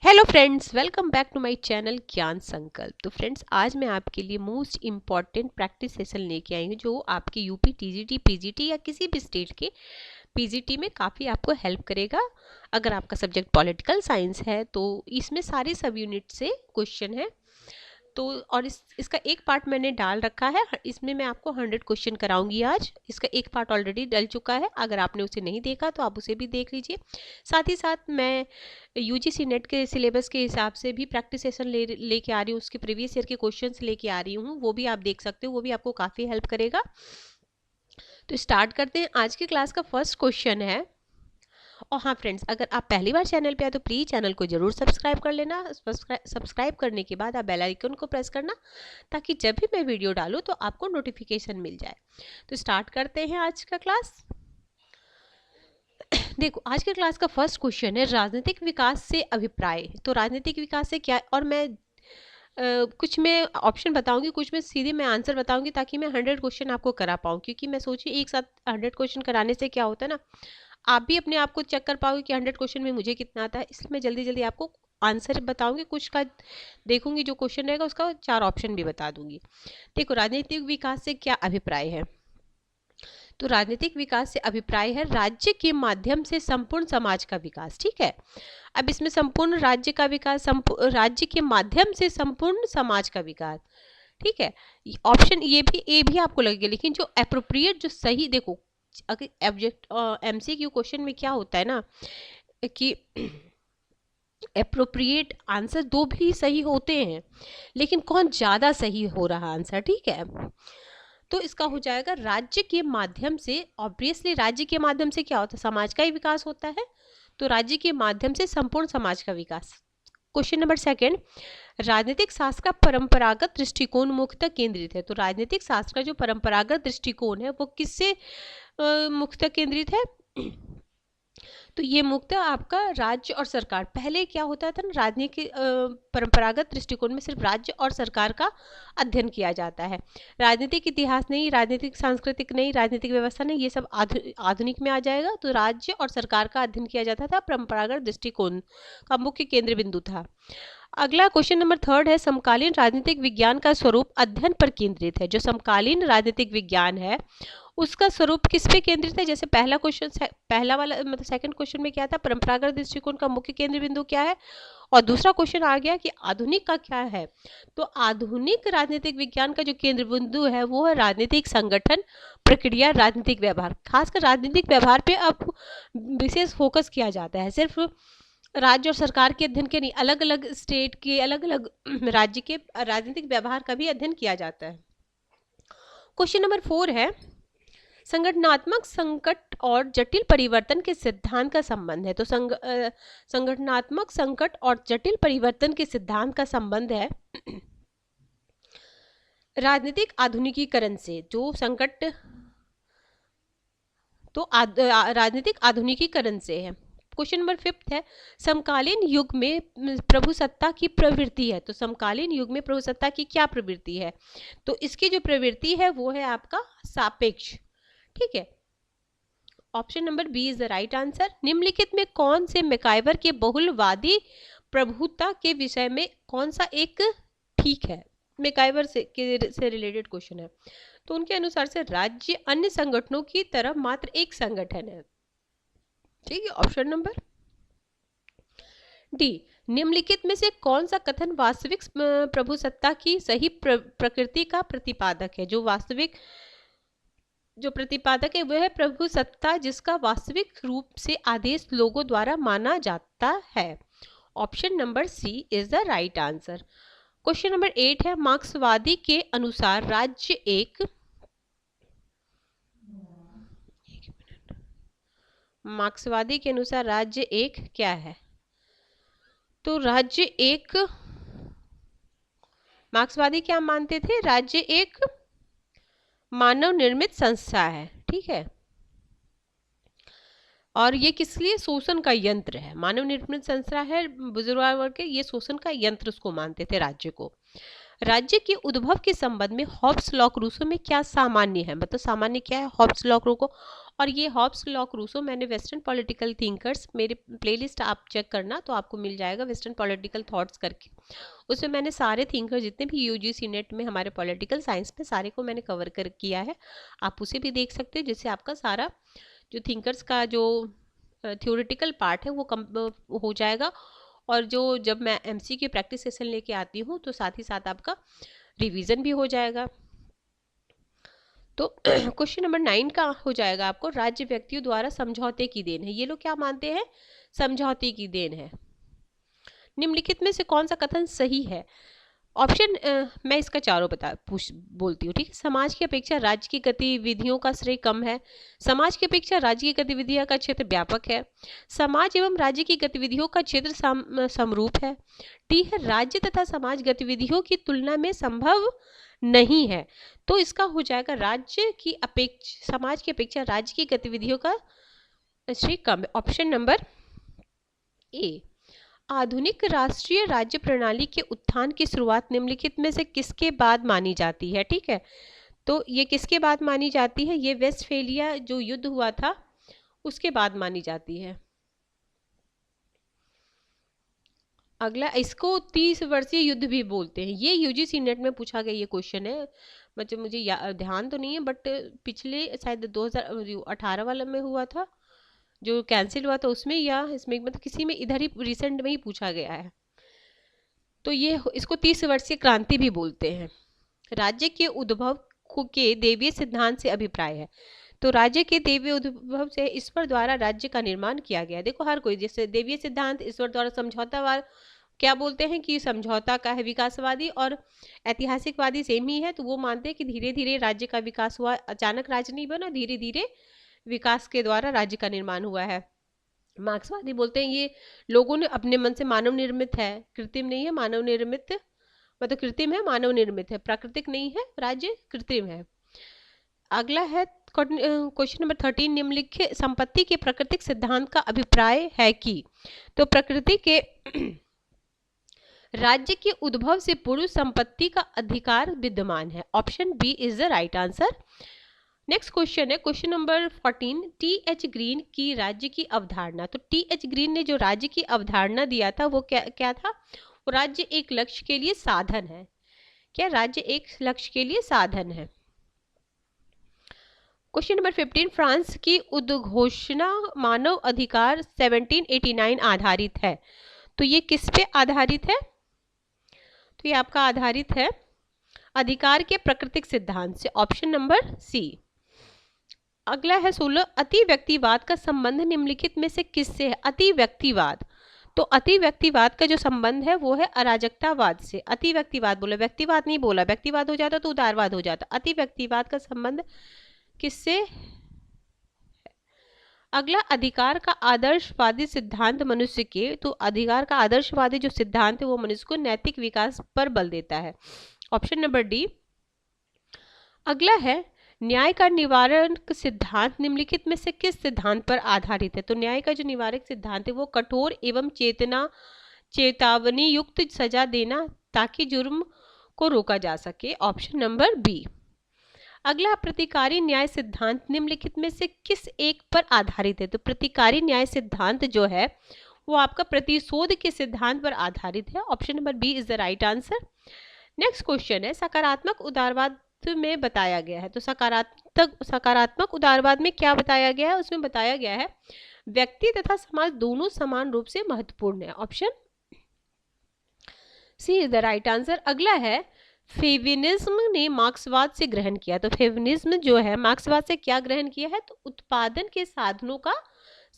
Hello friends, welcome back to my channel Gyan Sankalp. तो friends, आज मैं आपके लिए मोस्ट इम्पॉर्टेंट प्रैक्टिस सेशन लेके आई हूँ जो आपके यूपी टीजीटी पीजीटी या किसी भी स्टेट के पीजीटी में काफ़ी आपको हेल्प करेगा। अगर आपका सब्जेक्ट पॉलिटिकल साइंस है तो इसमें सारे सब यूनिट से क्वेश्चन है। तो और इसका एक पार्ट मैंने डाल रखा है, इसमें मैं आपको 100 क्वेश्चन कराऊंगी आज। इसका एक पार्ट ऑलरेडी डल चुका है, अगर आपने उसे नहीं देखा तो आप उसे भी देख लीजिए। साथ ही साथ मैं यूजीसी नेट के सिलेबस के हिसाब से भी प्रैक्टिस सेशन लेके आ रही हूँ, उसके प्रीवियस ईयर के क्वेश्चंस लेके आ रही हूँ, वो भी आप देख सकते हो, वो भी आपको काफ़ी हेल्प करेगा। तो स्टार्ट करते हैं। आज की क्लास का फर्स्ट क्वेश्चन है। और हाँ फ्रेंड्स, अगर आप पहली बार चैनल पे आए तो प्लीज़ चैनल को जरूर सब्सक्राइब कर लेना। सब्सक्राइब करने के बाद आप बेल आइकन को प्रेस करना ताकि जब भी मैं वीडियो डालूँ तो आपको नोटिफिकेशन मिल जाए। तो स्टार्ट करते हैं आज का क्लास। देखो, आज के क्लास का फर्स्ट क्वेश्चन है राजनीतिक विकास से अभिप्राय। तो राजनीतिक विकास से क्या, और मैं कुछ मैं ऑप्शन बताऊंगी, कुछ में सीधे मैं आंसर बताऊंगी ताकि मैं 100 क्वेश्चन आपको करा पाऊँ, क्योंकि मैं सोची एक साथ 100 क्वेश्चन कराने से क्या होता है ना, आप भी अपने आप को चेक कर पाओगे कि 100 क्वेश्चन में मुझे कितना आता है। इसलिए मैं जल्दी जल्दी आपको आंसर बताऊंगी, कुछ का देखूंगी जो क्वेश्चन रहेगा उसका 4 ऑप्शन भी बता दूंगी। देखो, राजनीतिक विकास से क्या अभिप्राय है। तो राजनीतिक विकास से अभिप्राय है राज्य के माध्यम से संपूर्ण समाज का विकास। ठीक है, अब इसमें संपूर्ण राज्य का विकास, राज्य के माध्यम से संपूर्ण समाज का विकास। ठीक है, ऑप्शन ये भी, ए भी आपको लगेगा, लेकिन जो अप्रोप्रिएट, जो सही, देखो अगर ऑब्जेक्ट एमसीक्यू क्वेश्चन में क्या होता है ना कि अप्रोप्रिएट आंसर दो भी सही होते हैं, लेकिन कौन ज़्यादा सही हो रहा आंसर। ठीक है, तो इसका हो जाएगा राज्य के माध्यम से। ऑब्वियसली राज्य के माध्यम से क्या होता है, समाज का ही विकास होता है, तो राज्य के माध्यम से संपूर्ण समाज का विकास। क्वेश्चन नंबर सेकंड, राजनीतिक शास्त्र का परंपरागत दृष्टिकोण मुख्यतः केंद्रित है। तो राजनीतिक शास्त्र का जो परंपरागत दृष्टिकोण है वो किससे मुख्यतः केंद्रित है। तो ये मुख्यतः आपका राज्य और सरकार। पहले क्या होता था ना, राजनीतिक परंपरागत दृष्टिकोण में सिर्फ राज्य और सरकार का अध्ययन किया जाता है। राजनीतिक इतिहास नहीं, राजनीतिक सांस्कृतिक नहीं, राजनीतिक व्यवस्था नहीं, ये सब आधुनिक में आ जाएगा। तो राज्य और सरकार का अध्ययन किया जाता था, परंपरागत दृष्टिकोण का मुख्य केंद्र बिंदु था। अगला क्वेश्चन नंबर थर्ड है, समकालीन राजनीतिक विज्ञान का स्वरूप अध्ययन पर केंद्रित है। जो समकालीन राजनीतिक विज्ञान है उसका स्वरूप किस पे केंद्रित है। जैसे पहला क्वेश्चन, पहला वाला मतलब सेकंड क्वेश्चन में क्या था, परंपरागत दृष्टिकोण का मुख्य केंद्र बिंदु क्या है, और दूसरा क्वेश्चन आ गया कि आधुनिक का क्या है। तो आधुनिक राजनीतिक विज्ञान का जो केंद्र बिंदु है वो है राजनीतिक संगठन, प्रक्रिया, राजनीतिक व्यवहार। खासकर राजनीतिक व्यवहार पे अब विशेष फोकस किया जाता है। सिर्फ राज्य और सरकार के अध्ययन के नहीं, अलग अलग स्टेट के, अलग अलग राज्य के राजनीतिक व्यवहार का भी अध्ययन किया जाता है। क्वेश्चन नंबर 4 है, संगठनात्मक संकट और जटिल परिवर्तन के सिद्धांत का संबंध है। तो संगठनात्मक संकट और जटिल परिवर्तन के सिद्धांत का संबंध है राजनीतिक आधुनिकीकरण से। जो संकट तो राजनीतिक आधुनिकीकरण से है। क्वेश्चन नंबर 5 है, समकालीन युग में प्रभुसत्ता की प्रवृत्ति है। तो समकालीन युग में प्रभुसत्ता की क्या प्रवृत्ति है। तो इसकी जो प्रवृत्ति है वो है आपका सापेक्ष। ठीक है, option number B is the right answer. निम्नलिखित में कौन से मैकाइवर के बहुलवादी प्रभुता के विषय में कौन सा एक ठीक है। मैकाइवर से रिलेटेड क्वेश्चन है। तो उनके अनुसार से राज्य अन्य संगठनों की तरह मात्र एक संगठन है। ठीक है, ऑप्शन नंबर डी। निम्नलिखित में से कौन सा कथन वास्तविक प्रभुसत्ता की सही प्रकृति का प्रतिपादक है। जो वास्तविक जो प्रतिपादक है वह है प्रभुसत्ता जिसका वास्तविक रूप से आदेश लोगों द्वारा माना जाता है। Option number C is the right answer. Question number 8 है, मार्क्सवादी के अनुसार राज्य एक, मार्क्सवादी के अनुसार राज्य एक क्या है। तो राज्य एक, मार्क्सवादी क्या मानते थे, राज्य एक मानव निर्मित संस्था है। ठीक है, और ये किस लिए, शोषण का यंत्र है। मानव निर्मित संस्था है, बुजुर्ग वर्ग के, ये शोषण का यंत्र उसको मानते थे राज्य को। राज्य के उद्भव के संबंध में हॉब्स लॉ रूसो में क्या सामान्य है। मतलब सामान्य क्या है हॉब्स लॉ को और ये हॉब्स, लॉक, रूसो, मैंने वेस्टर्न पॉलिटिकल थिंकर्स, मेरे प्लेलिस्ट आप चेक करना तो आपको मिल जाएगा वेस्टर्न पॉलिटिकल थॉट्स करके। उसमें मैंने सारे थिंकर जितने भी यूजीसी नेट में हमारे पॉलिटिकल साइंस में सारे को मैंने कवर कर किया है, आप उसे भी देख सकते हैं, जिससे आपका सारा जो थिंकर्स का जो थ्योरेटिकल पार्ट है वो कम हो जाएगा। और जो जब मैं एमसीक्यू प्रैक्टिस सेशन लेके आती हूँ तो साथ ही साथ आपका रिवीजन भी हो जाएगा। तो क्वेश्चन नंबर 9 का हो जाएगा आपको, राज्य व्यक्तियों द्वारा समझौते की देन है। ये लोग क्या मानते हैं? समझौते की देन है। निम्नलिखित में से कौन सा कथन सही है? ऑप्शन मैं इसका चारों बोलती हूँ, ठीक है। समाज की अपेक्षा राज्य की गतिविधियों का श्रेय कम है। समाज की अपेक्षा राज्य की गतिविधियों का क्षेत्र व्यापक है। समाज एवं राज्य की गतिविधियों का क्षेत्र समरूप है। टी है, राज्य तथा समाज गतिविधियों की तुलना में संभव नहीं है। तो इसका हो जाएगा राज्य की अपेक्षा, समाज की अपेक्षा राज्य की गतिविधियों का श्रेय कम है। Option number A. आधुनिक राष्ट्रीय राज्य प्रणाली के उत्थान की शुरुआत निम्नलिखित में से किसके बाद मानी जाती है? ठीक है, तो ये किसके बाद मानी जाती है? ये वेस्टफेलिया जो युद्ध हुआ था उसके बाद मानी जाती है। अगला, इसको 30 वर्षीय युद्ध भी बोलते हैं। ये यूजीसी नेट में पूछा गया ये क्वेश्चन है, मतलब मुझे ध्यान तो नहीं है, बट पिछले शायद 2018 वाला में हुआ था जो कैंसिल हुआ था उसमें, या इसमें मतलब किसी में इधर ही रिसेंट में ही पूछा गया है। तो ये इसको 30 वर्षीय क्रांति भी बोलते हैं। राज्य के उद्भव के देवीय सिद्धांत से अभिप्राय है। तो राज्य के देवीय उद्भव से ईश्वर द्वारा राज्य का निर्माण किया गया। देखो हर कोई, जैसे देवीय सिद्धांत, ईश्वर द्वारा समझौतावाद, क्या बोलते हैं कि समझौता का है। विकासवादी और ऐतिहासिकवादी सेम ही है, तो वो मानते हैं कि धीरे धीरे राज्य का विकास हुआ, अचानक राज्य नहीं बना, धीरे धीरे विकास के द्वारा राज्य का निर्माण हुआ है। मार्क्सवादी बोलते हैं ये लोगों ने अपने मन से, मानव निर्मित है, कृत्रिम नहीं है, मानव निर्मित, मतलब कृत्रिम है, मानव निर्मित है, प्राकृतिक नहीं है, राज्य कृत्रिम है। अगला है क्वेश्चन नंबर 13, निम्नलिखित संपत्ति के प्राकृतिक सिद्धांत का अभिप्राय है कि। तो प्रकृति के राज्य के उद्भव से पूर्व संपत्ति का अधिकार विद्यमान है। Option B is the right answer. Next question है क्वेश्चन नंबर 14, टी.एच. ग्रीन की राज्य की अवधारणा। तो टी.एच. ग्रीन ने जो राज्य की अवधारणा दिया था वो क्या था? वो राज्य एक लक्ष्य के लिए साधन है। क्या राज्य एक लक्ष्य के लिए साधन है? क्वेश्चन नंबर 15, फ्रांस की उद्घोषणा मानव अधिकार 1789 आधारित है। तो ये किस पे आधारित है? तो ये आपका आधारित है अधिकार के प्राकृतिक सिद्धांत से। Option number C. अगला है 16, अति व्यक्तिवाद का संबंध निम्नलिखित में से किससे है? अति व्यक्तिवाद, तो अति व्यक्तिवाद का जो संबंध है वो है अराजकतावाद से। अति व्यक्तिवाद बोला, व्यक्तिवाद नहीं बोला, व्यक्तिवाद हो जाता तो उदारवाद हो जाता। अति व्यक्तिवाद का संबंध किससे? अगला, अधिकार का आदर्शवादी सिद्धांत मनुष्य के, तो अधिकार का आदर्शवादी जो सिद्धांत है वो मनुष्य को नैतिक विकास पर बल देता है। Option number D. अगला है, न्याय का निवारण सिद्धांत निम्नलिखित में से किस सिद्धांत पर आधारित है? तो न्याय का जो निवारक सिद्धांत है वो कठोर एवं चेतावनी युक्त सजा देना ताकि जुर्म को रोका जा सके। Option number B. अगला, प्रतिकारी न्याय सिद्धांत निम्नलिखित में से किस एक पर आधारित है? तो प्रतिकारी न्याय सिद्धांत जो है वो आपका प्रतिशोध के सिद्धांत पर आधारित है। Option number B is the right answer. Next question है, सकारात्मक उदारवाद में बताया गया है। तो सकारात्मक उदारवाद में क्या बताया गया है? उसमें बताया गया है व्यक्ति तथा समाज दोनों समान रूप से महत्वपूर्ण है। Option C is the right answer. अगला है, फेमिनिज्म ने मार्क्सवाद से ग्रहण किया। तो फेमिनिज्म जो है मार्क्सवाद से क्या ग्रहण किया है? तो उत्पादन के साधनों का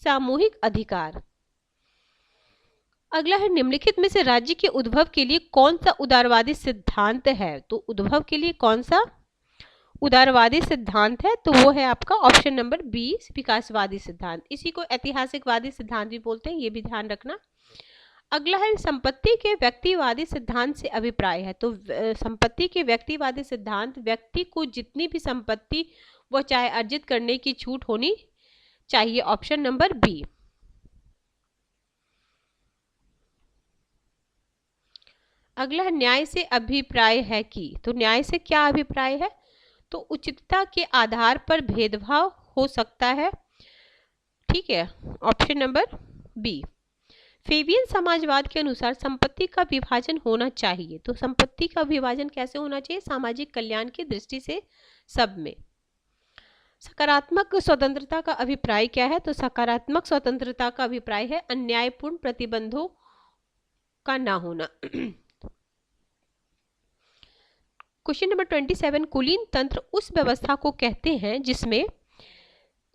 सामूहिक अधिकार। अगला है, निम्नलिखित में से राज्य के उद्भव के लिए कौन सा उदारवादी सिद्धांत है? तो उद्भव के लिए कौन सा उदारवादी सिद्धांत है? तो वो है आपका ऑप्शन नंबर बी, विकासवादी सिद्धांत। इसी को ऐतिहासिकवादी सिद्धांत भी बोलते हैं, ये भी ध्यान रखना। अगला है, संपत्ति के व्यक्तिवादी सिद्धांत से अभिप्राय है। तो संपत्ति के व्यक्तिवादी सिद्धांत, व्यक्ति को जितनी भी संपत्ति वो चाहे अर्जित करने की छूट होनी चाहिए। Option number B. अगला है, न्याय से अभिप्राय है कि। तो न्याय से क्या अभिप्राय है? तो उचितता के आधार पर भेदभाव हो सकता है, ठीक है, ऑप्शन नंबर बी। फेबियन समाजवाद के अनुसार संपत्ति का विभाजन होना चाहिए। तो संपत्ति का विभाजन कैसे होना चाहिए? सामाजिक कल्याण की दृष्टि से सब में। सकारात्मक स्वतंत्रता का अभिप्राय क्या है? तो सकारात्मक स्वतंत्रता का अभिप्राय है अन्यायपूर्ण प्रतिबंधों का ना होना। क्वेश्चन नंबर 27, कुलीन तंत्र उस व्यवस्था को कहते हैं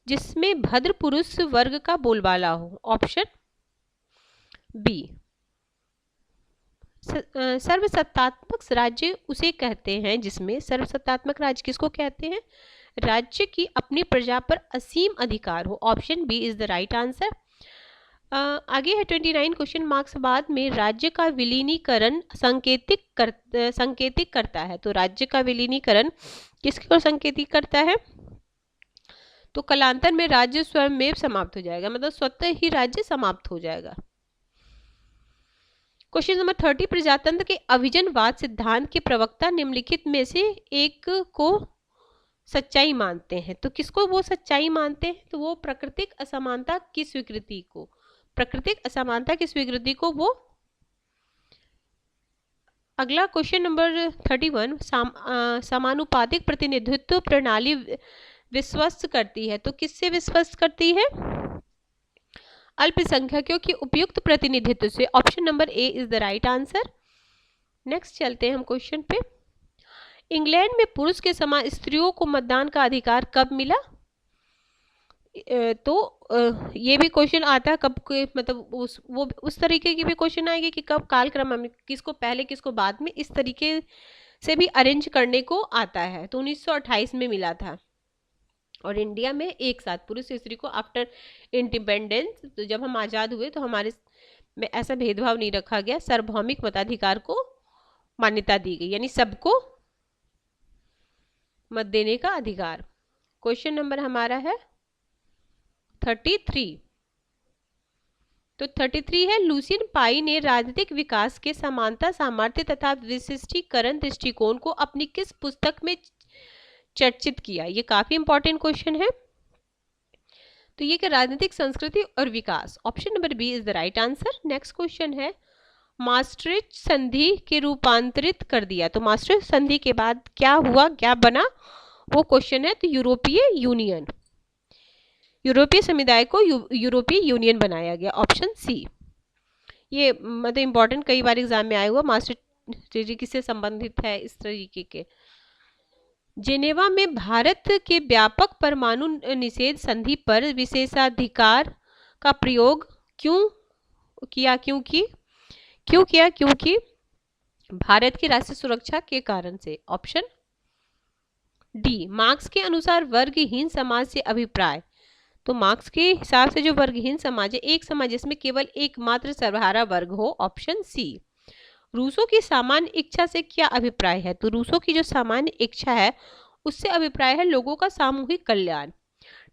जिसमें भद्र पुरुष वर्ग का बोलबाला हो। Option B. सर्वसत्तात्मक राज्य उसे कहते हैं जिसमें, सर्वसत्तात्मक राज्य किसको कहते हैं? राज्य की अपनी प्रजा पर असीम अधिकार हो। Option B is the right answer. आगे है 29 क्वेश्चन मार्क्स बाद में राज्य का विलीनीकरण संकेतिक करता है। तो राज्य का विलीनीकरण किसकी ओर संकेतिक करता है? तो कालांतर में राज्य स्वयं में समाप्त हो जाएगा, मतलब स्वतः ही राज्य समाप्त हो जाएगा। क्वेश्चन नंबर 30, प्रजातंत्र के अभिजनवाद सिद्धांत के प्रवक्ता निम्नलिखित में से एक को सच्चाई मानते हैं। तो किसको वो सच्चाई मानते हैं? तो वो प्राकृतिक असमानता की स्वीकृति को, प्राकृतिक असमानता की स्वीकृति को वो। अगला क्वेश्चन नंबर 31, समानुपातिक प्रतिनिधित्व प्रणाली विश्वस्त करती है। तो किससे विश्वस्त करती है? अल्पसंख्यकों के उपयुक्त प्रतिनिधित्व से। Option number A is the right answer. Next चलते हैं हम क्वेश्चन पे। इंग्लैंड में पुरुष के समान स्त्रियों को मतदान का अधिकार कब मिला? तो ये भी क्वेश्चन आता है कब, मतलब उस तरीके की भी क्वेश्चन आएगी कि कब कालक्रम में, किसको पहले किसको बाद में, इस तरीके से भी अरेंज करने को आता है। तो 1928 में मिला था। और इंडिया में एक साथ पुरुष स्त्री को आफ्टर इंडिपेंडेंस, तो जब हम आज़ाद हुए तो हमारे में ऐसा भेदभाव नहीं रखा गया, सार्वभौमिक मताधिकार को मान्यता दी गई, यानी सबको मत देने का अधिकार। क्वेश्चन नंबर हमारा है 33। तो 33 है, लुसियन पाई ने राजनीतिक विकास के समानता, सामर्थ्य तथा विशिष्टीकरण दृष्टिकोण को अपनी किस पुस्तक में चर्चित किया? ये काफी इंपॉर्टेंट क्वेश्चन है। तो ये कि राजनीतिक संस्कृति और विकास। Option number B is the right answer. Next question है, मास्ट्रिच संधि के रूपांतरित कर दिया। तो मास्ट्रिच संधि के बाद क्या हुआ, क्या बना, वो क्वेश्चन है। तो यूरोपीय यूनियन, यूरोपीय समुदाय को यूरोपीय यूनियन बनाया गया। Option C. ये मतलब इंपॉर्टेंट, कई बार एग्जाम में आया हुआ, मास्ट्रिच किससे संबंधित है, इस तरीके के। जेनेवा में भारत के व्यापक परमाणु निषेध संधि पर विशेषाधिकार का प्रयोग क्यों किया? क्योंकि भारत की राष्ट्रीय सुरक्षा के कारण से। Option D. मार्क्स के अनुसार वर्गहीन समाज से अभिप्राय। तो मार्क्स के हिसाब से जो वर्गहीन समाज है, एक समाज जिसमें केवल एकमात्र सर्वहारा वर्ग हो। Option C. रूसों की सामान्य इच्छा से क्या अभिप्राय है? तो रूसों की जो सामान्य इच्छा है उससे अभिप्राय है लोगों का सामूहिक कल्याण।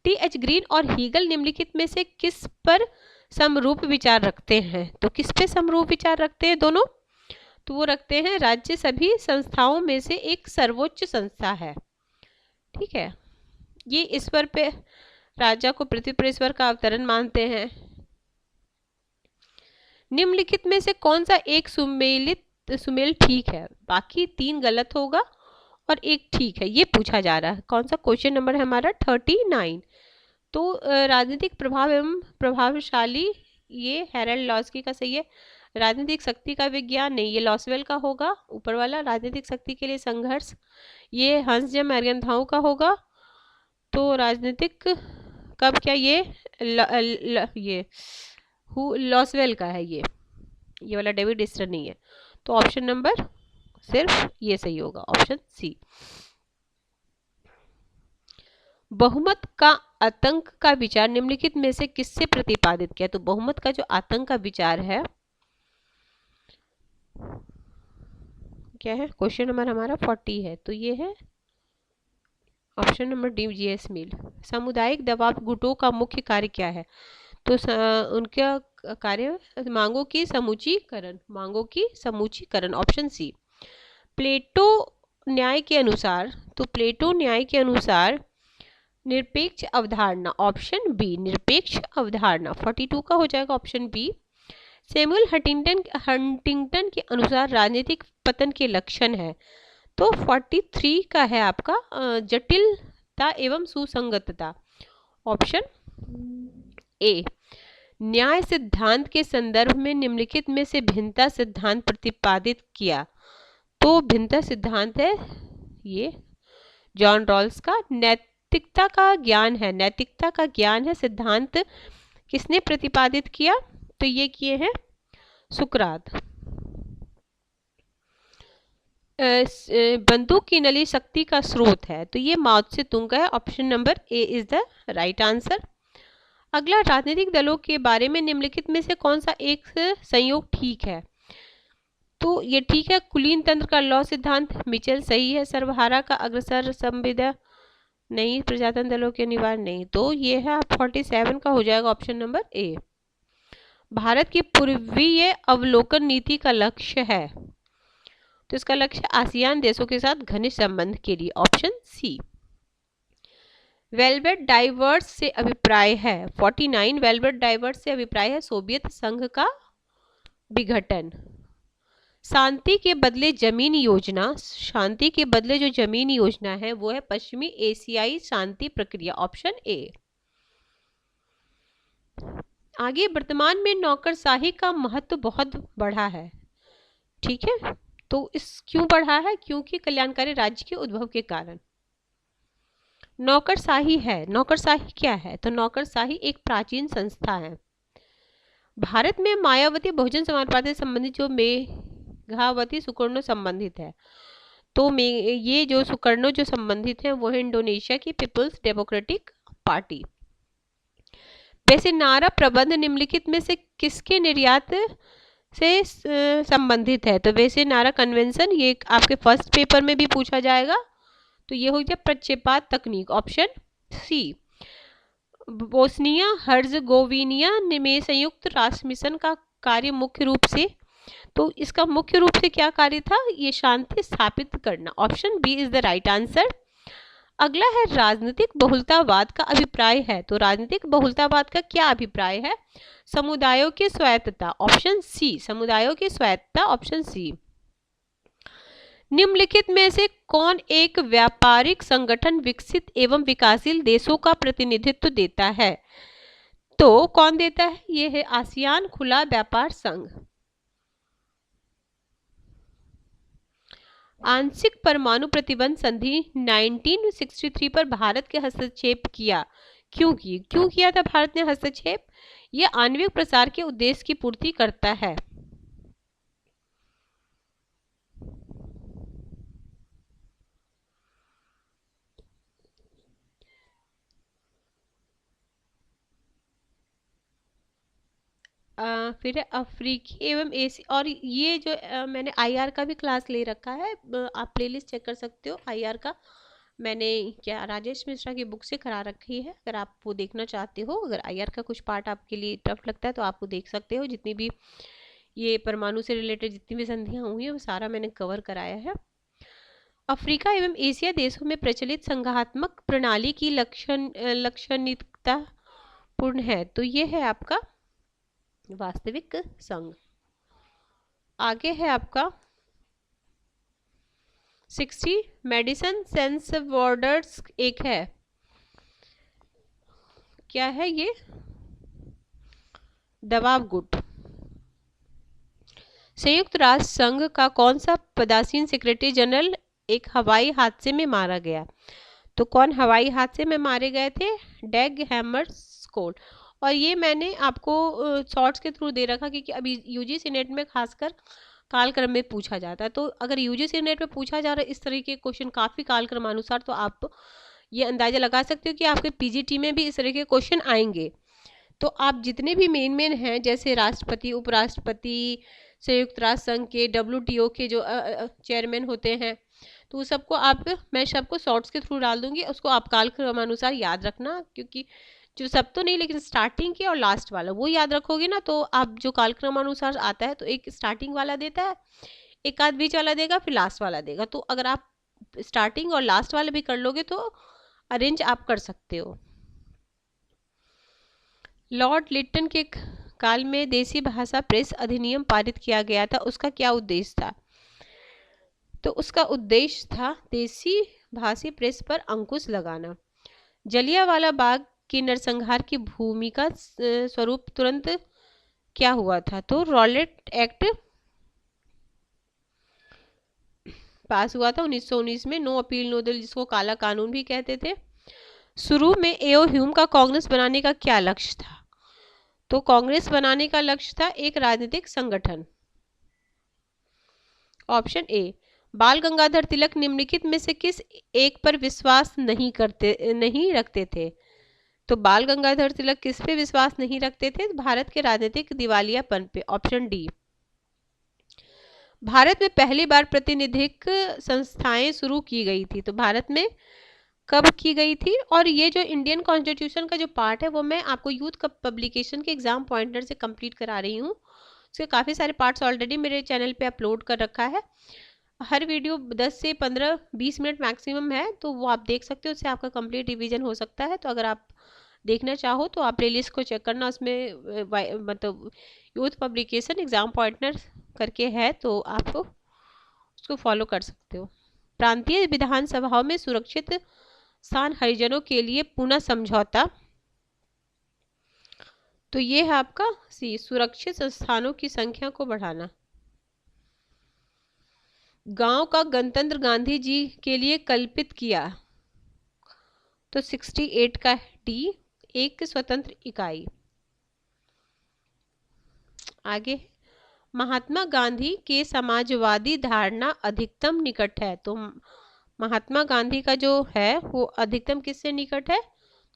टी.एच. ग्रीन और हीगल निम्नलिखित में से किस पर समरूप विचार रखते हैं? तो किस पे समरूप विचार रखते हैं दोनों? तो वो रखते हैं राज्य सभी संस्थाओं में से एक सर्वोच्च संस्था है। ठीक है, ये ईश्वर पे, राजा को पृथ्वी पर ईश्वर का अवतरण मानते हैं। निम्नलिखित में से कौन सा एक सुमेल ठीक है? बाकी 3 गलत होगा और एक ठीक है, ये पूछा जा रहा है। कौन सा? क्वेश्चन नंबर है हमारा 39। तो राजनीतिक प्रभाव एवं प्रभावशाली, ये हेरल्ड लॉस्की का सही है। राजनीतिक शक्ति का विज्ञान, नहीं, ये लॉसवेल का होगा ऊपर वाला। राजनीतिक शक्ति के लिए संघर्ष, ये हंस जम मैरगनथाउ का होगा। तो राजनीतिक कब, क्या ये लॉसवेल का है, ये वाला डेविड इस्टर नहीं है। तो ऑप्शन नंबर सिर्फ ये सही होगा, ऑप्शन सी। बहुमत का आतंक का विचार निम्नलिखित में से किससे प्रतिपादित किया? तो बहुमत का जो आतंक का विचार है क्या है? क्वेश्चन नंबर हमारा 40 है। तो ये है ऑप्शन नंबर डी, जी.एस. मिल। सामुदायिक दबाव गुटों का मुख्य कार्य क्या है? तो उनका कार्य मांगों की समूचीकरण। Option C. प्लेटो न्याय के अनुसार निरपेक्ष अवधारणा, ऑप्शन बी निरपेक्ष अवधारणा। 42 का हो जाएगा ऑप्शन बी। सैमुअल हंटिंगटन के अनुसार राजनीतिक पतन के लक्षण है, तो 43 का है आपका जटिलता एवं सुसंगतता, ऑप्शन ए। न्याय सिद्धांत के संदर्भ में निम्नलिखित में से भिन्नता सिद्धांत प्रतिपादित किया, तो भिन्नता सिद्धांत है ये जॉन रॉल्स का। नैतिकता का ज्ञान है, नैतिकता का ज्ञान है सिद्धांत किसने प्रतिपादित किया, तो ये किए हैं सुकरात। बंदूक की नली शक्ति का स्रोत है, तो ये माओ त्से तुंग का है, option number A is the right answer. अगला, राजनीतिक दलों के बारे में निम्नलिखित में से कौन सा एक संयोग ठीक है, तो ये ठीक है कुलीन तंत्र का लॉ सिद्धांत, मिचेल सही है। सर्वहारा का अग्रसर संविदा नहीं, प्रजातंत्र दलों के निवारण नहीं, तो ये है 47 का हो जाएगा ऑप्शन नंबर ए। भारत की पूर्वीय अवलोकन नीति का लक्ष्य है, तो इसका लक्ष्य आसियान देशों के साथ घनिष्ठ संबंध के लिए, ऑप्शन सी। वेलवेट डाइवर्स से अभिप्राय है, 49 वेलवेट डाइवर्स से अभिप्राय है सोवियत संघ का विघटन। शांति के बदले जमीन योजना, शांति के बदले जो जमीन योजना है वो है पश्चिमी एशियाई शांति प्रक्रिया, ऑप्शन ए। आगे, वर्तमान में नौकरशाही का महत्व बहुत बढ़ा है, ठीक है, तो इस क्यों बढ़ा है, क्योंकि कल्याणकारी राज्य के उद्भव के कारण। नौकरशाही है, नौकरशाही क्या है, तो नौकरशाही एक प्राचीन संस्था है। भारत में मायावती बहुजन समाज पार्टी से संबंधित जो मेघावती सुकर्णो संबंधित है, तो ये जो सुकर्णो जो संबंधित है वो है इंडोनेशिया की पीपल्स डेमोक्रेटिक पार्टी। वैसे नारा प्रबंध निम्नलिखित में से किसके निर्यात से संबंधित है, तो वैसे नारा कन्वेंशन, ये आपके फर्स्ट पेपर में भी पूछा जाएगा, तो ये हो गया प्रक्षेपात तकनीक, ऑप्शन सी। बोस्निया हर्जगोविनिया में संयुक्त राष्ट्र मिशन का कार्य मुख्य रूप से, तो इसका मुख्य रूप से क्या कार्य था, ये शांति स्थापित करना, option B is the right answer. अगला है राजनीतिक बहुलतावाद का अभिप्राय है, तो राजनीतिक बहुलतावाद का क्या अभिप्राय है, समुदायों की स्वायत्तता, ऑप्शन सी, समुदायों की स्वायत्तता, ऑप्शन सी। निम्नलिखित में से कौन एक व्यापारिक संगठन विकसित एवं विकासशील देशों का प्रतिनिधित्व देता है, तो कौन देता है, ये है आसियान खुला व्यापार संघ। आंशिक परमाणु प्रतिबंध संधि 1963 पर भारत के हस्तक्षेप किया, क्यों किया था भारत ने हस्तक्षेप, यह आणविक प्रसार के उद्देश्य की पूर्ति करता है। फिर अफ्रीकी एवं एशिया, और ये जो मैंने आईआर का भी क्लास ले रखा है, आप प्लेलिस्ट चेक कर सकते हो आईआर का, मैंने क्या राजेश मिश्रा की बुक से करा रखी है, अगर आप वो देखना चाहते हो, अगर आईआर का कुछ पार्ट आपके लिए टफ लगता है तो आप वो देख सकते हो, जितनी भी ये परमाणु से रिलेटेड जितनी भी संधियाँ हुई हैं वो सारा मैंने कवर कराया है। अफ्रीका एवं एशिया देशों में प्रचलित संघात्मक प्रणाली की लाक्षणिकता पूर्ण है, तो ये है आपका वास्तविक संघ। आगे है आपका 60 मेडिसन सेंस वर्डर्स एक है, क्या है ये, दबाव गुट। संयुक्त राष्ट्र संघ का कौन सा पदासीन सेक्रेटरी जनरल एक हवाई हादसे में मारा गया, तो कौन हवाई हादसे में मारे गए थे, डैग हैमरस्कोल्ड। और ये मैंने आपको शॉर्ट्स के थ्रू दे रखा, क्योंकि अभी यूजीसी नेट में खासकर कालक्रम में पूछा जाता है, तो अगर यूजीसी नेट में पूछा जा रहा है इस तरह के क्वेश्चन काफ़ी कालक्रमानुसार, तो आप ये अंदाजा लगा सकते हो कि आपके पीजीटी में भी इस तरह के क्वेश्चन आएंगे। तो आप जितने भी मेन हैं, जैसे राष्ट्रपति, उपराष्ट्रपति, संयुक्त राष्ट्र संघ के, WTO के जो चेयरमैन होते हैं, तो सबको मैं सबको शॉर्ट्स के थ्रू डाल दूंगी, उसको आप कालक्रमानुसार याद रखना, क्योंकि जो सब तो नहीं लेकिन स्टार्टिंग के और लास्ट वाला वो याद रखोगे ना, तो आप जो कालक्रमानुसार आता है तो एक स्टार्टिंग वाला देता है, एक आध बीच वाला देगा, फिर लास्ट वाला देगा, तो अगर आप स्टार्टिंग और लास्ट वाला भी कर लोगे तो अरेंज आप कर सकते हो। लॉर्ड लिटन के काल में देसी भाषा प्रेस अधिनियम पारित किया गया था, उसका क्या उद्देश्य था? तो उसका उद्देश्य था देसी भाषी प्रेस पर अंकुश लगाना। जलियांवाला बाग के नरसंहार की भूमिका स्वरूप तुरंत क्या हुआ था? तो रॉलेट एक्ट पास हुआ था 1919 में, नो अपील नो दिल, जिसको काला कानून भी कहते थे। शुरू में एओ ह्यूम का कांग्रेस बनाने का क्या लक्ष्य था? तो कांग्रेस बनाने का लक्ष्य था एक राजनीतिक संगठन। ऑप्शन ए, बाल गंगाधर तिलक निम्नलिखित में से किस एक पर विश्वास नहीं रखते थे? तो बाल गंगाधर तिलक किस पे विश्वास नहीं रखते थे? भारत के राजनीतिक दिवालियापन पे। Option D. भारत में पहली बार प्रातिनिधिक संस्थाएं शुरू की गई थी, तो भारत में कब की गई थी? और ये जो इंडियन कॉन्स्टिट्यूशन का जो पार्ट है वो मैं आपको यूथ पब्लिकेशन के एग्जाम पॉइंटर से कंप्लीट करा रही हूँ। उसके काफ़ी सारे पार्ट्स ऑलरेडी मेरे चैनल पे अपलोड कर रखा है। हर वीडियो 10 से 15-20 मिनट मैक्सिमम है, तो वो आप देख सकते हो, उससे आपका कंप्लीट रिवीजन हो सकता है। तो अगर आप देखना चाहो तो आप प्लेलिस्ट को चेक करना, उसमें मतलब यूथ पब्लिकेशन एग्जाम पॉइंटर करके है, तो आप उसको फॉलो कर सकते हो। प्रांतीय विधानसभाओं में सुरक्षित स्थान हरिजनों के लिए पुनः समझौता, तो ये है आपका सी, सुरक्षित संस्थानों की संख्या को बढ़ाना। गांव का गणतंत्र गांधी जी के लिए कल्पित किया, तो 68 का डी, एक स्वतंत्र इकाई। आगे, महात्मा गांधी के समाजवादी धारणा अधिकतम निकट है, तो महात्मा गांधी का जो है वो अधिकतम किससे निकट है?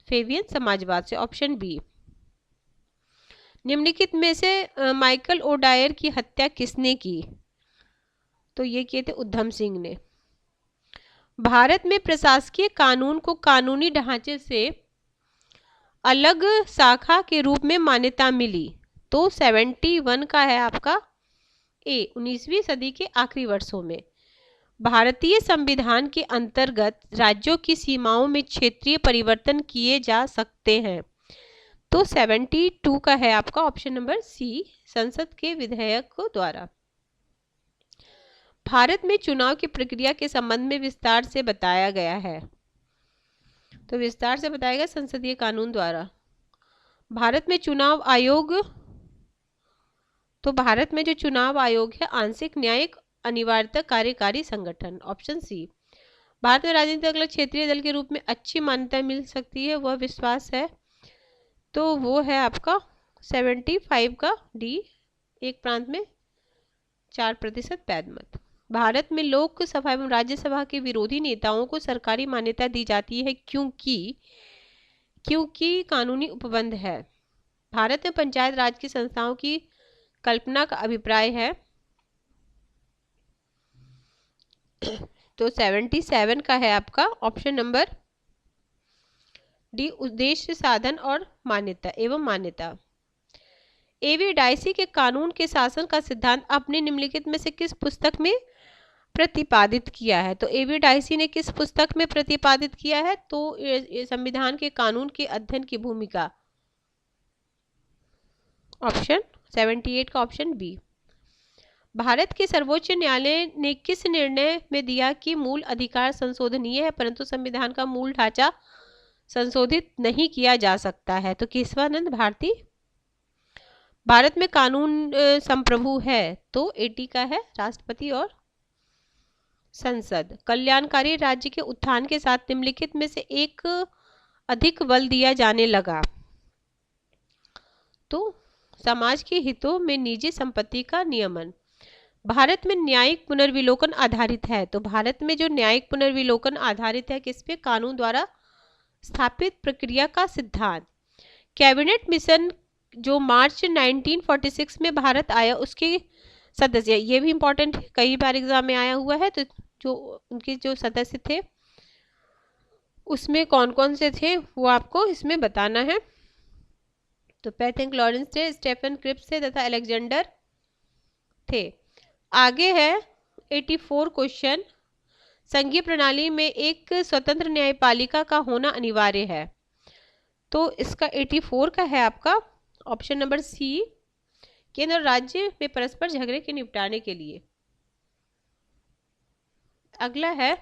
फेबियन समाजवाद से। Option B. निम्नलिखित में से माइकल ओडायर की हत्या किसने की? तो ये किए थे उधम सिंह ने। भारत में प्रशासकीय कानून को कानूनी ढांचे से अलग शाखा के रूप में मान्यता मिली, तो 71 का है आपका ए, 19वीं सदी के आखिरी वर्षों में। भारतीय संविधान के अंतर्गत राज्यों की सीमाओं में क्षेत्रीय परिवर्तन किए जा सकते हैं, तो 72 का है आपका ऑप्शन नंबर सी, संसद के विधेयक द्वारा। भारत में चुनाव की प्रक्रिया के संबंध में विस्तार से बताया गया है, तो विस्तार से बताया गया संसदीय कानून द्वारा। भारत में चुनाव आयोग, तो भारत में जो चुनाव आयोग है आंशिक न्यायिक अनिवार्यता कार्यकारी संगठन। Option C. भारत में राजनीतिक अलग क्षेत्रीय दल के रूप में अच्छी मान्यता मिल सकती है, वह विश्वास है, तो वो है आपका 75 का डी, एक प्रांत में 4% पैदमत। भारत में लोकसभा एवं राज्यसभा के विरोधी नेताओं को सरकारी मान्यता दी जाती है क्योंकि कानूनी उपबंध है। भारत में पंचायत राज की संस्थाओं की कल्पना का अभिप्राय है, तो 77 का है आपका ऑप्शन नंबर डी, उद्देश्य साधन और मान्यता एवं मान्यता। एवी डाइसी के कानून के शासन का सिद्धांत अपने निम्नलिखित में से किस पुस्तक में प्रतिपादित किया है? तो एवी डाइसी ने किस पुस्तक में प्रतिपादित किया है? तो संविधान के कानून के अध्ययन की भूमिका। ऑप्शन 78 का ऑप्शन बी। भारत के सर्वोच्च न्यायालय ने किस निर्णय में दिया कि मूल अधिकार संशोधनीय है परंतु संविधान का मूल ढांचा संशोधित नहीं किया जा सकता है? तो केशवानंद भारती। भारत में कानून संप्रभु है, तो 80 का है राष्ट्रपति और संसद। कल्याणकारी राज्य के उत्थान के साथ निम्नलिखित में से एक अधिक बल दिया जाने लगा, तो समाज के हितों में निजी संपत्ति का नियमन। भारत में न्यायिक पुनर्विलोकन आधारित है, तो भारत में जो न्यायिक पुनर्विलोकन आधारित है किस पे? कानून द्वारा स्थापित प्रक्रिया का सिद्धांत। कैबिनेट मिशन जो मार्च 1946 में भारत आया उसके सदस्य, ये भी इंपॉर्टेंट है, कई बार एग्जाम में आया हुआ है, तो जो उनके जो सदस्य थे उसमें कौन कौन से थे वो आपको इसमें बताना है। तो पैथिंग लॉरेंस थे, स्टेफन क्रिप्स थे तथा अलेक्जेंडर थे। आगे है 84 क्वेश्चन, संघीय प्रणाली में एक स्वतंत्र न्यायपालिका का होना अनिवार्य है। तो इसका 84 का है आपका ऑप्शन नंबर सी, केंद्र और राज्य में परस्पर झगड़े के निपटाने के लिए। अगला है,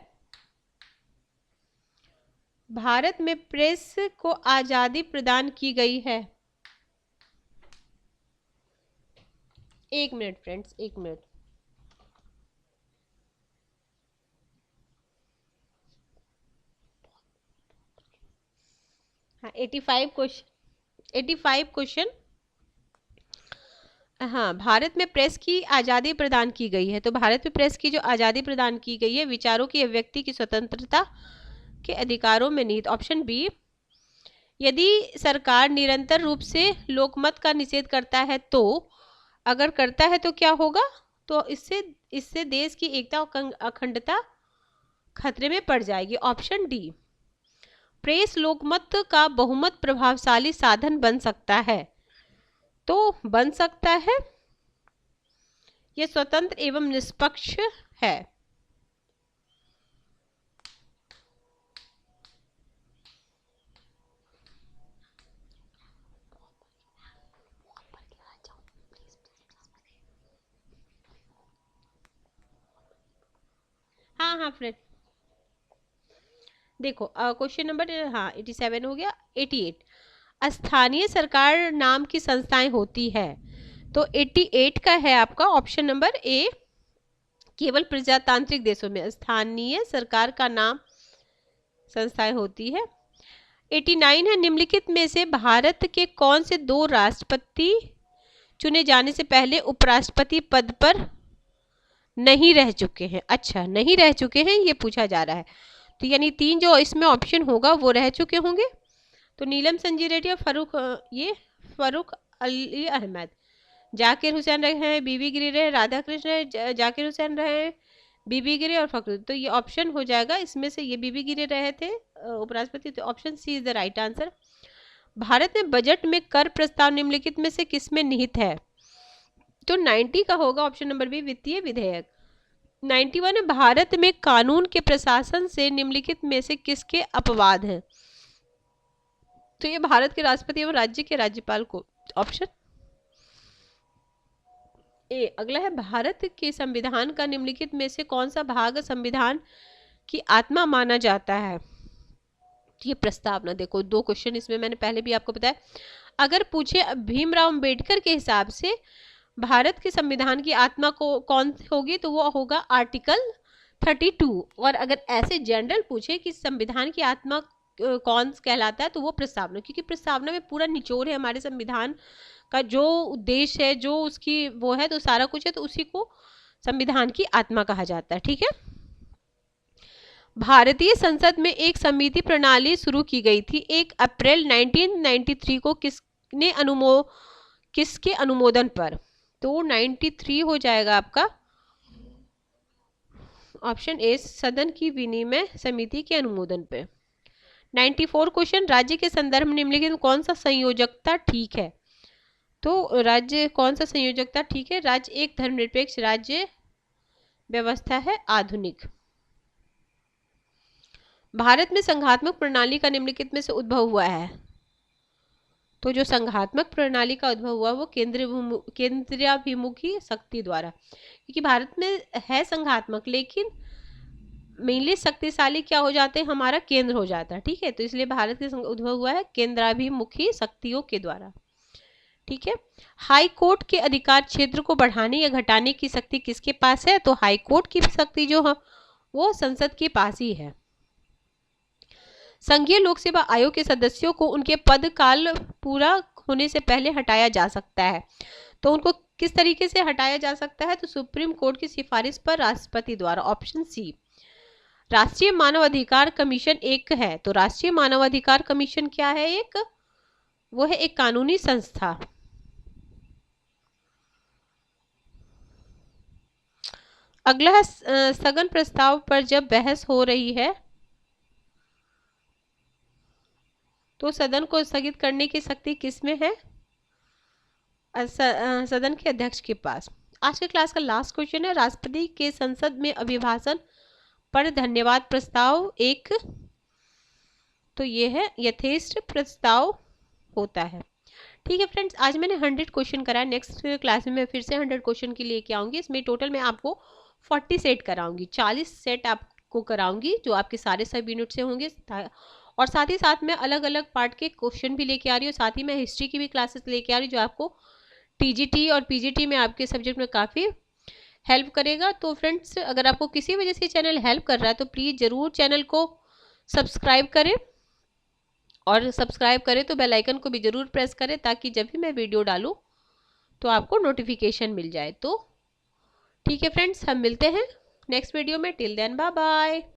भारत में प्रेस को आजादी प्रदान की गई है। एक मिनट फ्रेंड्स, एक मिनट। हाँ 85 क्वेश्चन। हाँ, भारत में प्रेस की आज़ादी प्रदान की गई है। तो भारत में प्रेस की जो आज़ादी प्रदान की गई है, विचारों की अभिव्यक्ति की स्वतंत्रता के अधिकारों में निहित। ऑप्शन बी, यदि सरकार निरंतर रूप से लोकमत का निषेध करता है तो, अगर करता है तो क्या होगा, तो इससे देश की एकता और अखंडता खतरे में पड़ जाएगी। ऑप्शन डी, प्रेस लोकमत का बहुमत प्रभावशाली साधन बन सकता है। तो बन सकता है, यह स्वतंत्र एवं निष्पक्ष है। हाँ फ्रेंड, देखो क्वेश्चन नंबर 87 हो गया। 88, स्थानीय सरकार नाम की संस्थाएं होती है। तो 88 का है आपका ऑप्शन नंबर ए, केवल प्रजातांत्रिक देशों में स्थानीय सरकार का नाम संस्थाएं होती है। 89 है, निम्नलिखित में से भारत के कौन से 2 राष्ट्रपति चुने जाने से पहले उपराष्ट्रपति पद पर नहीं रह चुके हैं। अच्छा, नहीं रह चुके हैं ये पूछा जा रहा है। तो यानी 3 जो इसमें ऑप्शन होगा वो रह चुके होंगे। तो नीलम संजय रेड्डी और फरूक अली अहमद। जाकिर हुसैन रहे हैं, बीबी गिरी रहे, राधा कृष्ण रहे, जाकिर हुसैन रहे, बीबी गिरी और फखरुद्दीन। तो ये ऑप्शन हो जाएगा इसमें से, ये बीबी गिरी रहे थे उपराष्ट्रपति। तो option C is the right answer. भारत में बजट में कर प्रस्ताव निम्नलिखित में से किसमें निहित है। तो 90 का होगा ऑप्शन नंबर बी, वित्तीय विधेयक। 91 है, भारत में कानून के प्रशासन से निम्नलिखित में से किसके अपवाद हैं। तो ये भारत के राष्ट्रपति एवं राज्य के राज्यपाल को। Option A. अगला है, भारत के संविधान का निम्नलिखित में से कौन सा भाग संविधान की आत्मा माना जाता है। ये प्रस्तावना, देखो 2 क्वेश्चन इसमें मैंने पहले भी आपको बताया। अगर पूछे भीमराव अंबेडकर के हिसाब से भारत के संविधान की आत्मा को कौन होगी, तो वो होगा आर्टिकल 32। और अगर ऐसे जनरल पूछे कि संविधान की आत्मा कौन कहलाता है, तो वो प्रस्तावना, क्योंकि प्रस्तावना में पूरा निचोड़ है हमारे संविधान का, जो उद्देश्य है, जो उसकी वो है, तो सारा कुछ है, तो उसी को संविधान की आत्मा कहा जाता है। ठीक है। भारतीय संसद में एक समिति प्रणाली शुरू की गई थी 1 अप्रैल 1993 को, किसके अनुमोदन पर। तो 93 हो जाएगा आपका ऑप्शन ए, सदन की विनिमय समिति के अनुमोदन पे। 94 क्वेश्चन, राज्य के संदर्भ में निम्नलिखित कौन सा संयोजकता ठीक है। तो राज्य कौन सा संयोजकता ठीक है। राज्य एक धर्मनिरपेक्ष राज्य व्यवस्था है, आधुनिक। भारत में संघात्मक प्रणाली का निम्नलिखित में से उद्भव हुआ है। तो जो संघात्मक प्रणाली का उद्भव हुआ वो केंद्राभिमुखी शक्ति द्वारा, क्योंकि भारत में है संघात्मक, लेकिन मेनली शक्तिशाली क्या हो जाते हैं, हमारा केंद्र हो जाता है। ठीक है, तो इसलिए भारत के उद्भव हुआ है केंद्राभिमुखी शक्तियों के द्वारा। ठीक है। हाई कोर्ट के अधिकार क्षेत्र को बढ़ाने या घटाने की शक्ति किसके पास है। तो हाई कोर्ट की शक्ति जो है वो संसद के पास ही है। संघीय लोक सेवा आयोग के सदस्यों को उनके पद काल पूरा होने से पहले हटाया जा सकता है। तो उनको किस तरीके से हटाया जा सकता है। तो सुप्रीम कोर्ट की सिफारिश पर राष्ट्रपति द्वारा। Option C. राष्ट्रीय मानव अधिकार कमीशन एक है। तो राष्ट्रीय मानव अधिकार कमीशन क्या है, एक वो है एक कानूनी संस्था। अगला है स्थगन प्रस्ताव पर जब बहस हो रही है तो सदन को स्थगित करने की शक्ति किसमें है, सदन के अध्यक्ष के पास। आज के क्लास का लास्ट क्वेश्चन है, राष्ट्रपति के संसद में अभिभाषण पर धन्यवाद प्रस्ताव एक, तो ये है यथेष्ट प्रस्ताव होता है। ठीक है फ्रेंड्स, आज मैंने 100 क्वेश्चन कराया। नेक्स्ट क्लास में मैं फिर से 100 क्वेश्चन की लेके आऊंगी। इसमें टोटल मैं आपको 40 सेट कराऊंगी, 40 सेट आपको कराऊंगी जो आपके सारे सब यूनिट से होंगे। और साथ ही साथ मैं अलग अलग पार्ट के क्वेश्चन भी लेके आ रही हूँ। साथ ही मैं हिस्ट्री की भी क्लासेस लेके आ रही हूँ जो आपको टीजीटी और पीजीटी में आपके सब्जेक्ट में काफ़ी हेल्प करेगा। तो फ्रेंड्स, अगर आपको किसी वजह से चैनल हेल्प कर रहा है तो प्लीज़ ज़रूर चैनल को सब्सक्राइब करें, और सब्सक्राइब करें तो बेल आइकन को भी ज़रूर प्रेस करें ताकि जब भी मैं वीडियो डालूँ तो आपको नोटिफिकेशन मिल जाए। तो ठीक है फ्रेंड्स, हम मिलते हैं नेक्स्ट वीडियो में। Till then bye bye.